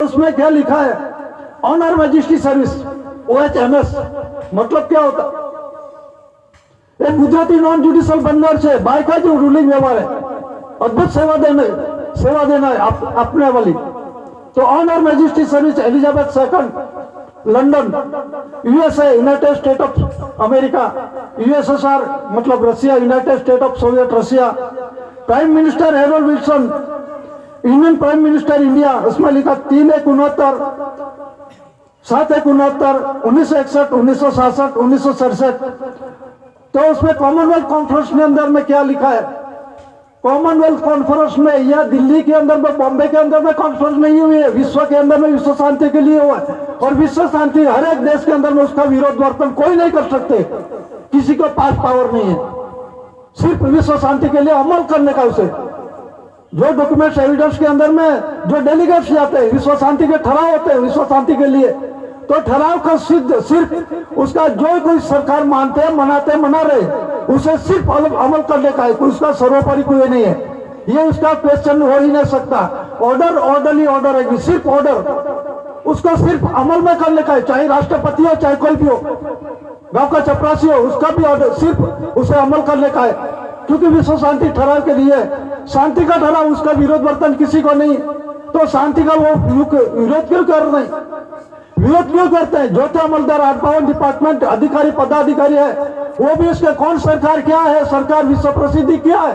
उसमें क्या लिखा है, ऑनर मैजिस्ट्री सर्विस OHMS मतलब क्या होता है? एक गुजराती नॉन जुडिशियल बंदर से बायका जो रूलिंग व्यवहार है, अद्भुत सेवा देना है अपने वाली। तो on her majesty service Elizabeth second London USA United State of America USSR मतलब Russia, United State of Soviet Russia. Prime minister Harold Wilson union prime minister India, उसमें लिखा 3/1/69 7/1/69 1961 1967 1967। तो उसमें कॉमनवेल्थ कॉन्फ्रेंस के अंदर में क्या लिखा है, कॉमनवेल्थ कॉन्फ्रेंस में या दिल्ली के अंदर में बॉम्बे के अंदर में कॉन्फ्रेंस नहीं हुई है, विश्व के अंदर में विश्व शांति के लिए हुआ है। और विश्व शांति हर एक देश के अंदर में उसका विरोध वर्तन कोई नहीं कर सकते, किसी को पास पावर नहीं है, सिर्फ विश्व शांति के लिए अमल करने का। उसे जो डॉक्यूमेंट्स एविडेंस के अंदर में जो डेलीगेट्स जाते हैं, विश्व शांति के ठहराव होते हैं विश्व शांति के लिए, तो ठहराव का सिद्ध सिर्फ उसका जो कोई सरकार मानते हैं मना रहे, उसे सिर्फ अमल करने का है, उसका सर्वोपरि कोई नहीं है, ये उसका क्वेश्चन हो ही नहीं सकता। ऑर्डर ऑर्डरली ऑर्डर है, सिर्फ ऑर्डर उसका सिर्फ अमल में करने का है, चाहे राष्ट्रपति हो चाहे कोई भी हो, गांव का चपरासी हो, उसका भी ऑर्डर सिर्फ उसे अमल करने का है। क्योंकि विश्व शांति ठहराव के लिए शांति का ठहराव, उसका विरोध वर्तन किसी को नहीं, तो शांति का वो विरोध क्यों कर रहे हैं, विरोध क्यों करते हैं? जो तो अमलदार 852 डिपार्टमेंट अधिकारी पदाधिकारी है, वो भी उसके कौन सरकार क्या है, सरकार विश्व प्रसिद्धि क्या है।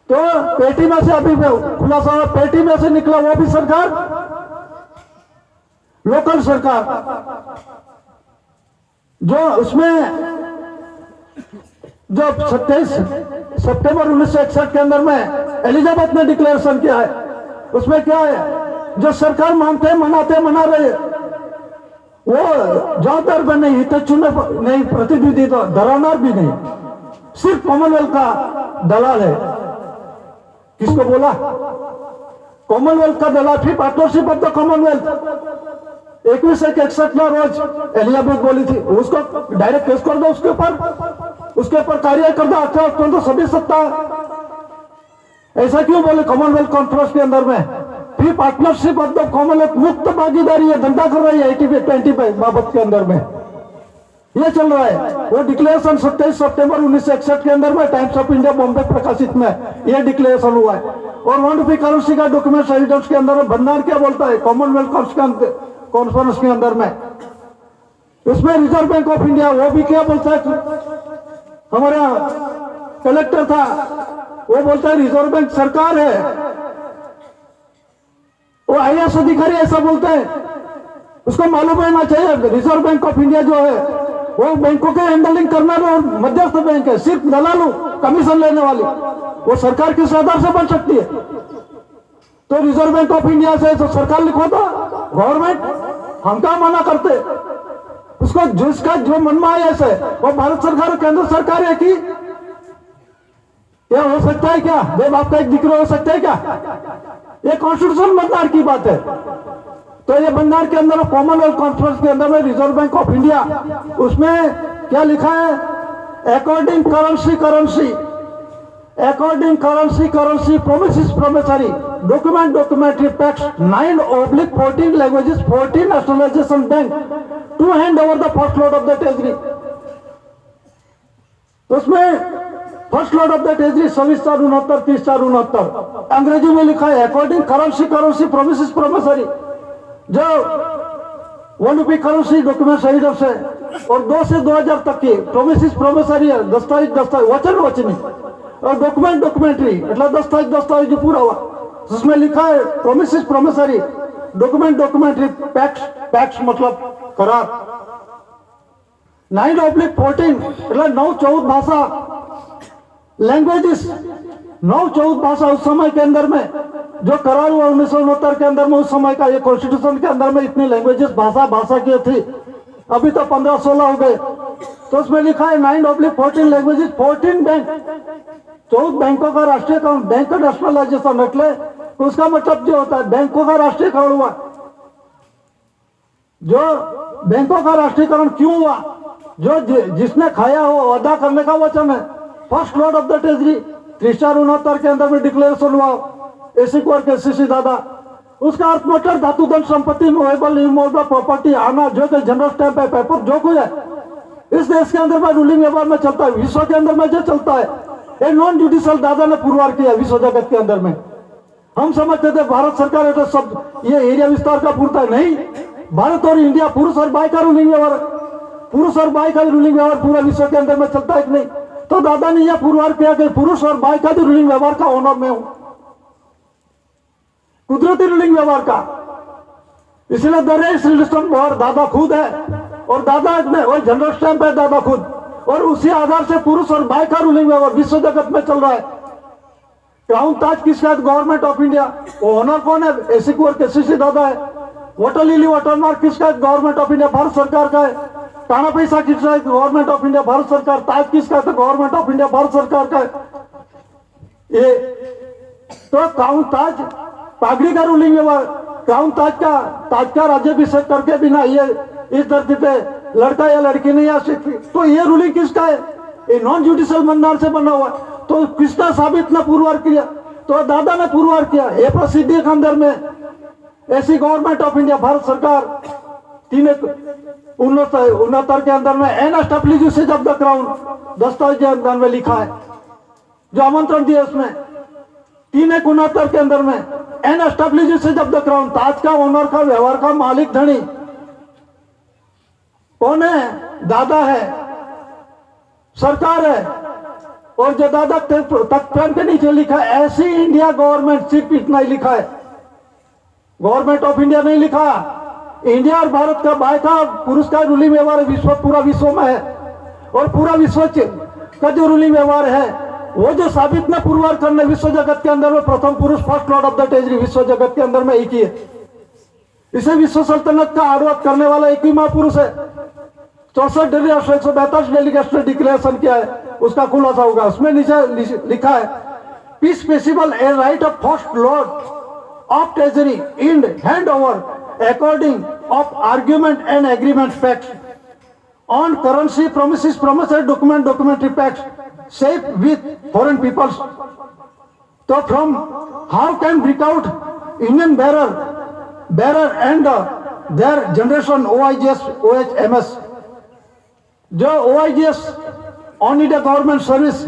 तो पेटी में से अभी खुलासा हुआ, पेटी में से निकला वो भी सरकार, लोकल सरकार। जो उसमें जो 27 सितंबर 1961 के अंदर में एलिजाबेथ ने डिक्लेरेशन किया है, उसमें क्या है, जो सरकार मानते हैं मना रहे, वो जवाबदार भी नहीं, हितैषी नहीं, प्रतिनिधि तो धरानार भी नहीं, सिर्फ कॉमनवेल्थ का दलाल है। किसको बोला? कॉमनवेल्थ का दलाल, फिर पार्टनरशिप ऑफ द कॉमनवेल्थ 21/1/61 रोज एलिजाबेथ बोली थी, उसको डायरेक्ट केस कर दो, उसके ऊपर कार्य कर दो, 18 अक्टूबर तो सभी सत्ता। ऐसा क्यों बोले कॉमनवेल्थ कॉन्फ्रेंस के अंदर में? फिर पार्टनरशिप ऑफ द कॉमनवेल्थ मुक्त भागीदारी है, धंधा कर रही है 80-20 बाबत के अंदर में ये चल रहा है। वो डिक्लेरेशन 27 सितंबर 1961 के अंदर में टाइम्स ऑफ इंडिया बॉम्बे प्रकाशित में ये डिक्लेरेशन हुआ है। और वन रुपी करेंसी का डॉक्यूमेंट एविडेंस के अंदर भंडार क्या बोलता है कॉमनवेल्थ कॉन्फ्रेंस के अंदर में, उसमें रिजर्व बैंक ऑफ इंडिया वो भी क्या बोलता है, हमारा कलेक्टर था वो बोलता है रिजर्व बैंक सरकार है, वो IAS अधिकारी ऐसा बोलते हैं। उसको मालूम रहना चाहिए रिजर्व बैंक ऑफ इंडिया जो है वो बैंकों के हैंडलिंग करना और मध्यस्थ बैंक है, सिर्फ दलालू कमीशन लेने वाली, वो सरकार किस आधार से बन सकती है? तो रिजर्व बैंक ऑफ इंडिया से तो सरकार लिखो था गवर्नमेंट, हम क्या मना करते? उसको जिसका जो मन में आया ऐसे, वो भारत सरकार केंद्र सरकार है कि क्या हो सकता है? क्या जब आपका एक जिक्र हो सकता है क्या? ये कॉन्स्टिट्यूशन बंदार की बात है। तो ये बंदार के अंदर कॉमनवेल्थ कॉन्फ्रेंस के अंदर में रिजर्व बैंक ऑफ इंडिया, उसमें क्या लिखा है, according currency promises promissory documentary packs 9/14 languages 14 nationalisation bank to hand over the first lot of the treasury. उसमें first lot of the treasury 26/4/69 30/4/69 अंग्रेजी में लिखा है अकॉर्डिंग करेंसी प्रोमिसेस प्रोमिसरी, जो 1 रुपी करेंसी डॉक्यूमेंट एविडेंस है और 2 से 2000 तक की प्रोमिसेस प्रोमिसरी है, दस्तावेज वचनी और डॉक्यूमेंट्री मतलब दस्तावेज पूरा हुआ, उसमें लिखा है प्रोमिसेस प्रोमिसरी डॉक्यूमेंट्री पैक्स मतलब करार 9/14 मतलब 9-14 भाषा लैंग्वेजेस 9-14 भाषा उस समय के अंदर में जो करार हुआ 1969 के अंदर में, उस समय का ये कॉन्स्टिट्यूशन के अंदर में इतनी लैंग्वेजेस भाषा की थी, अभी तो 15-16 हो गए। तो उसमें लिखा है 9/14 लैंग्वेजेस 14 बैंक 14 बैंकों का राष्ट्रीयकरण, बैंक का नेशनलाइजेशन એટલે उसका मतलब जो होता है बैंकों का राष्ट्रीयकरण हुआ। जो बैंकों का राष्ट्रीयकरण क्यों हुआ? जो जिसने खाया हो अदा करने का वचन है। First lord of the treasury 30/69 के अंदर में डिक्लेरेशन हुआ, एसी कोर के सीसी दादा उसका अर्थ मोटर धातु धन संपत्ति मूवेबल इमूवेबल प्रॉपर्टी आना जो कि जनरल स्टैंप है पेपर जो कुछ है इस देश के अंदर में रूलिंग व्यवहार में चलता है, विश्व के अंदर में जो चलता है ये नॉन जुडिशियल दादा ने पुरवार किया विश्व जगत के अंदर में। हम समझते थे भारत सरकार है तो सब ये एरिया विस्तार का पूरता है, नहीं। भारत और इंडिया पुरुष और बाई का रूलिंग व्यवहार, पुरुष और बाई का रूलिंग व्यवहार पूरा विश्व के अंदर में चलता है कि नहीं। तो दादा ने यह पुरवार किया कि पुरुष और बाई का भी रूलिंग व्यवहार का ओनर में हूं, कुदरती रूलिंग व्यवहार का। इसलिए दादा खुद है और दादा वो जनरल स्टैंप है दादा खुद, और उसी आधार से पुरुष और बाई का रूलिंग व्यवहार विश्व जगत में चल रहा है। क्राउन ताज किसका है? Government of India. वो ओनर कौन है? एसी कुंवर केसीसी दादा है। वाटर लिली वाटर मार्क किसका है? गवर्नमेंट ऑफ इंडिया, भारत सरकार का है। काना पैसा किसका है? गवर्नमेंट ऑफ इंडिया, भारत सरकार। ताज किसका है? गवर्नमेंट ऑफ इंडिया, भारत सरकार का है। ये तो क्राउन ताज पागड़ी का रूलिंग व्यवहार, क्राउन ताज का राज्याभिषेक करके बिना ये इस धरती पे लड़का या लड़की नहीं आ सकती। तो ये रूलिंग किसका है? ये नॉन जुडिशियल मंडार से बना हुआ। तो किसने साबित ने पुरवार किया? तो दादा ने पुरवार किया। ये प्रसिद्धि के अंदर में ऐसी गवर्नमेंट ऑफ इंडिया, भारत सरकार 369 के अंदर में an establishes of the crown दस्तावेज के अंदर में लिखा है, जो आमंत्रण दिया उसमें 369 के अंदर में an establishes of the crown. ताज का ओनर का व्यवहार का मालिक धनी कौन है? दादा है, सरकार है। और जो दादा तख्त के नीचे लिखा है ऐसी इंडिया गवर्नमेंट, सिर्फ इतना ही लिखा है, गवर्नमेंट ऑफ इंडिया नहीं लिखा। इंडिया और भारत का बायका पुरुष का रूलिंग व्यवहार विश्व पूरा विश्व में है, और पूरा विश्व का जो रूलिंग व्यवहार है वो जो साबित न पुरवार करने विश्व जगत के अंदर में प्रथम पुरुष first lord of the treasury विश्व जगत के अंदर में एक ही है। इसे विश्व सल्तनत का आरोप करने वाला एक ही महापुरुष है। 64 डेलीगेट्स ने डिक्लेरेशन किया है, उसका खुलासा होगा। उसमें नीचे लिखा है peace peaceable a right of first lord of treasury in hand over according of argument and agreement facts on currency promises promissory document documentary facts safe with foreign peoples. तो from how can break out Indian bearer and their generation OIGS OHMS, जो OIGS on India government service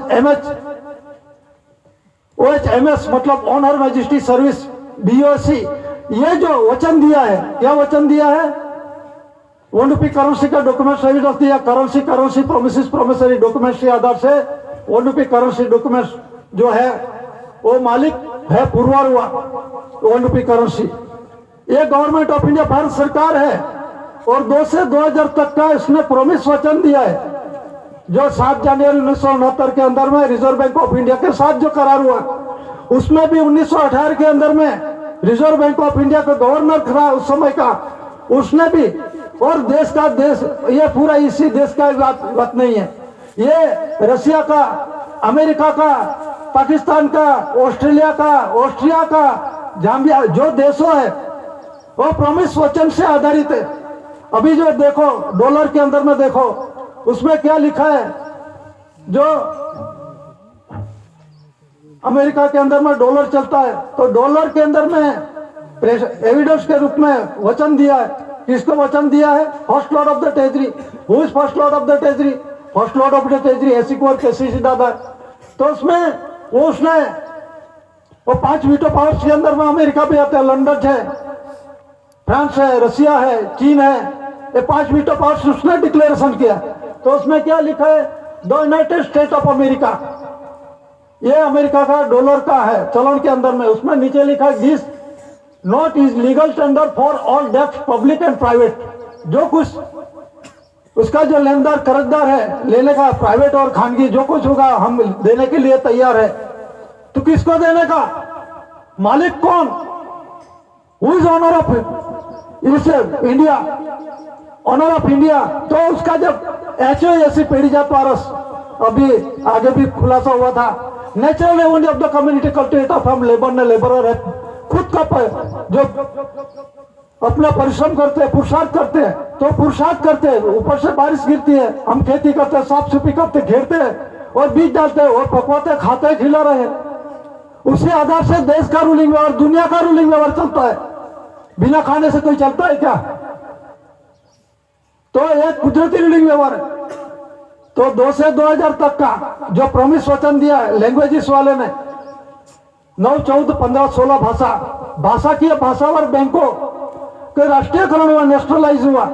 OHMS मतलब on her majesty service BOC, ये जो वचन दिया है, क्या वचन दिया है? 1 रुपी करेंसी का डॉक्यूमेंट एविडेंस दिया, करेंसी प्रोमिसेस प्रोमिसरी डॉक्यूमेंट्स के आधार से 1 रुपी करेंसी डॉक्यूमेंट्स जो है वो मालिक है, पुरवार हुआ 1 रुपी करेंसी। ये गवर्नमेंट ऑफ इंडिया भारत सरकार है, और 2 से 2000 तक का इसने प्रोमिस वचन दिया है, जो 7 जनवरी 1969 के अंदर में रिजर्व बैंक ऑफ इंडिया के साथ जो करार हुआ, उसमें भी 1918 के अंदर में रिजर्व बैंक ऑफ इंडिया का गवर्नर था उस समय का, उसने भी, और देश ये पूरा इसी देश का बात नहीं है, ये रशिया का, अमेरिका का, पाकिस्तान का, ऑस्ट्रेलिया का, ऑस्ट्रिया का, जाम्बिया, जो देशों है वो प्रॉमिस वचन से आधारित है। अभी जो देखो डॉलर के अंदर में देखो, उसमें क्या लिखा है? जो अमेरिका के अंदर में डॉलर चलता है, तो डॉलर के अंदर में एविडेंस के रूप में वचन दिया है। किसको वचन दिया है? First lord of the treasury. Who is first lord of the treasury? First lord of the treasury AC Kunwar KCC दादा। तो उसमें उसने वो 5 वीटो पावर्स के अंदर में अमेरिका भी आते हैं, लंदन है, फ्रांस है, रशिया है, चीन है, ये 5 वीटो पावर्स उसने डिक्लेरेशन किया। तो उसमें क्या लिखा है? The United State of America, ये अमेरिका का डॉलर का है चलन के अंदर में। उसमें नीचे लिखा है this note is legal tender for all debts public and private. जो कुछ उसका जो लेनदार कर्जदार है लेने का, प्राइवेट और खानगी जो कुछ होगा हम देने के लिए तैयार है। तो किसको देने का? मालिक कौन? Who is owner of India? Owner of India. तो उसका जब HOAC पेड़ीजात वारस, अभी आगे भी खुलासा हुआ था, natural only of the community cultivator from labour ने लेबरर है, खुद का जो अपना परिश्रम करते हैं, पुरुषार्थ करते हैं, तो पुरुषार्थ करते हैं, ऊपर से बारिश गिरती है, हम खेती करते हैं, साफ सफाई करते, घेरते हैं और बीज डालते हैं और पकवाते खाते खिला रहे हैं। उसी आधार से देश का रूलिंग व्यवहार, दुनिया का रूलिंग व्यवहार चलता है। बिना खाने से कोई चलता है क्या? तो एक कुदरती रीडिंग व्यवहार है। तो 2 से 2000 तक का जो प्रॉमिस वचन दिया है लैंग्वेजेस वाले ने, 9, 14, 15, 16 भाषा की भाषावर बैंकों के राष्ट्रीयकरण हुआ, नेशनलाइज हुआ,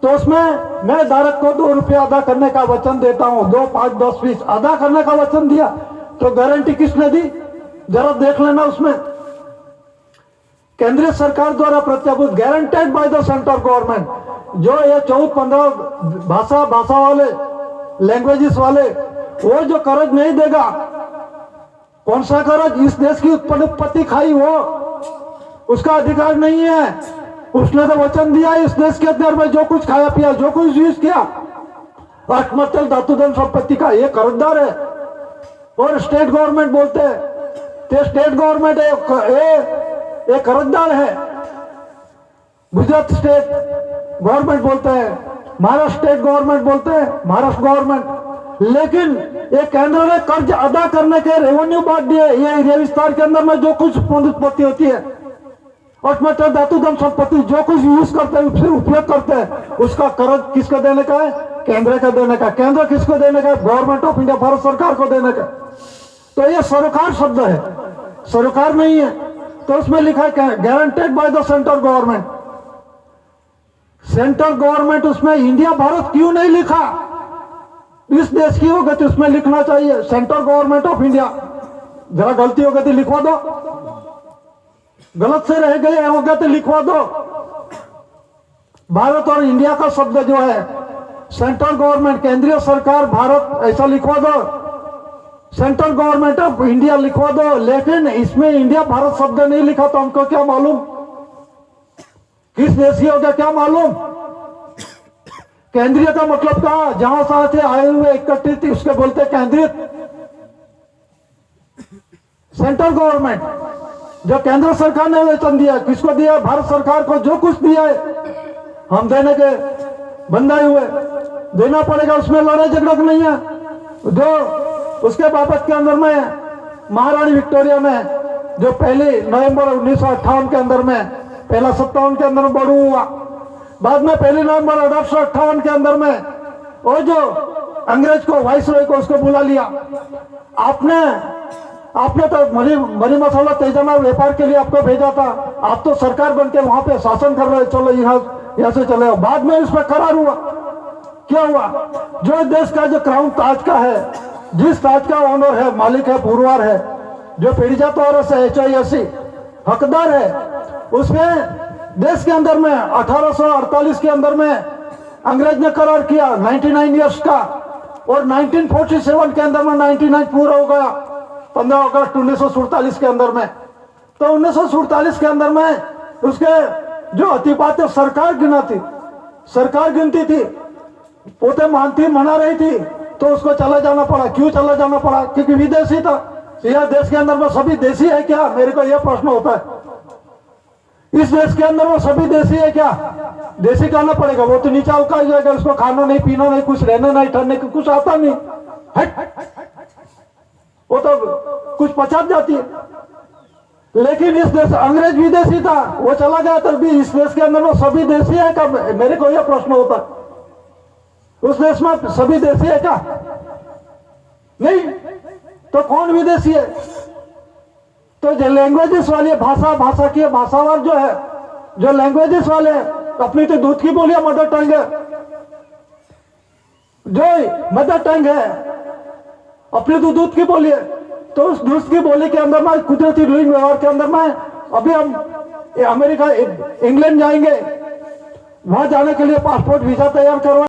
तो उसमें मैं धारक को 2 रुपया अदा करने का वचन देता हूं, 2, 5, 10, 20 अदा करने का वचन दिया। तो गारंटी किसने दी? जरा देख लेना उसमें, केंद्रीय सरकार द्वारा प्रत्याभूत, guaranteed by the central government. जो ये 14-15 भाषा वाले, लैंग्वेजेस वाले, वो जो कर्ज नहीं देगा, कौन सा कर्ज? इस देश की उत्पत्ति खाई वो, उसका अधिकार नहीं है। उसने तो वचन दिया इस देश के अंदर में जो कुछ खाया पिया, जो कुछ यूज किया, अटमतल धातुधन संपत्ति का ये कर्जदार है। और स्टेट गवर्नमेंट बोलते हैं, तो स्टेट गवर्नमेंट एक कर्जदार है। गुजरात स्टेट गवर्नमेंट बोलते हैं, महाराष्ट्र स्टेट गवर्नमेंट बोलते हैं, महाराष्ट्र गवर्नमेंट। लेकिन ये केंद्र ने कर्ज अदा करने के रेवेन्यू बांट दिए। ये एरिया विस्तार के अंदर में जो कुछ उत्पत्ति होती है, अटमतल धातुधन संपत्ति जो कुछ यूज करते हैं, फिर उपयोग करते हैं, उसका कर्ज किसको देने का है? केंद्र का देने का। केंद्र किसको देने का? गवर्नमेंट ऑफ इंडिया, भारत सरकार को देने का। तो ये सरकार शब्द है, सरकार नहीं है। तो उसमें लिखा है guaranteed by the central government. Central government, उसमें इंडिया भारत क्यों नहीं लिखा? इस देश की होगी तो उसमें लिखना चाहिए सेंट्रल गवर्नमेंट ऑफ इंडिया। जरा गलती हो गई तो लिखवा दो, गलत से रह गए होगा तो लिखवा दो। भारत और इंडिया का शब्द जो है, सेंट्रल गवर्नमेंट, केंद्रीय सरकार भारत, ऐसा लिखवा दो। सेंट्रल गवर्नमेंट ऑफ इंडिया लिखवा दो। लेकिन इसमें इंडिया भारत शब्द नहीं लिखा, तो हमको क्या मालूम किस देश की होगा? क्या मालूम? केंद्रीय का मतलब कहा? जहां से आए हुए एकत्रित, उसके बोलते केंद्रीय। सेंट्रल गवर्नमेंट, जो केंद्र सरकार ने वेतन दिया, किसको दिया? भारत सरकार को। जो कुछ दिया है हम देने के बंधाए हुए, देना पड़ेगा। उसमें लड़ाई झगड़ा नहीं है। जो उसके बाबत के अंदर में महारानी विक्टोरिया ने जो 1 नवंबर 1958 के अंदर में, पहला 57 के अंदर में बढ़ू हुआ, बाद में 1 नवंबर 1858 के अंदर में वो जो अंग्रेज को, वाइसरॉय को, उसको बुला लिया। आपने तो मरी मसाला तेजाना व्यापार के लिए आपको भेजा था। आप तो सरकार बन के वहां पे शासन कर रहे, चलो यहाँ से चले। बाद में इसमें करार हुआ। क्या हुआ? जो देश का जो क्राउन ताज का है, जिस ताज का ओनर है, मालिक है, पुरवार है, जो पीड़िजा तौर से HISC हकदार है, उसमें देश के अंदर में 1848 के अंदर में अंग्रेज ने करार किया 99 ईयर्स का। और 1947 के अंदर में 99 पूरा हो गया 15 अगस्त 1947 के अंदर में। तो 1947 के अंदर में उसके जो अतिपात सरकार गिनाती, सरकार गिनती थी, पोते मानती, मना रही थी, तो उसको चला जाना पड़ा। क्यों चला जाना पड़ा? क्योंकि विदेशी था। यह देश के अंदर में सभी देशी है क्या? मेरे को यह प्रश्न होता है। इस देश के अंदर में सभी देशी है क्या? देशी कहना पड़ेगा। वो तो नीचा उका जाएगा, उसको खाना नहीं, पीना नहीं, कुछ रहना नहीं, ठहरने को कुछ आता नहीं, वो तो कुछ पचास जाती है। लेकिन इस देश, अंग्रेज विदेशी था, वो चला गया, तो भी इस देश के अंदर में सभी देशी है क्या? मेरे को यह प्रश्न होता है। उस देश में सभी देशी है क्या? नहीं। तो कौन विदेशी है? तो जो लैंग्वेजेस वाली भाषा की भाषावार जो है, जो लैंग्वेजेस वाले अपनी तो दूध की बोलियां मदर टंग है, जो मदर टंग है अपनी तो दूध की बोली है। तो उस दूध की बोली के अंदर में, कुदरती रूलिंग व्यवहार के अंदर में, अभी हम अमेरिका, इंग्लैंड जाएंगे, वहां जाने के लिए पासपोर्ट वीजा तैयार करवा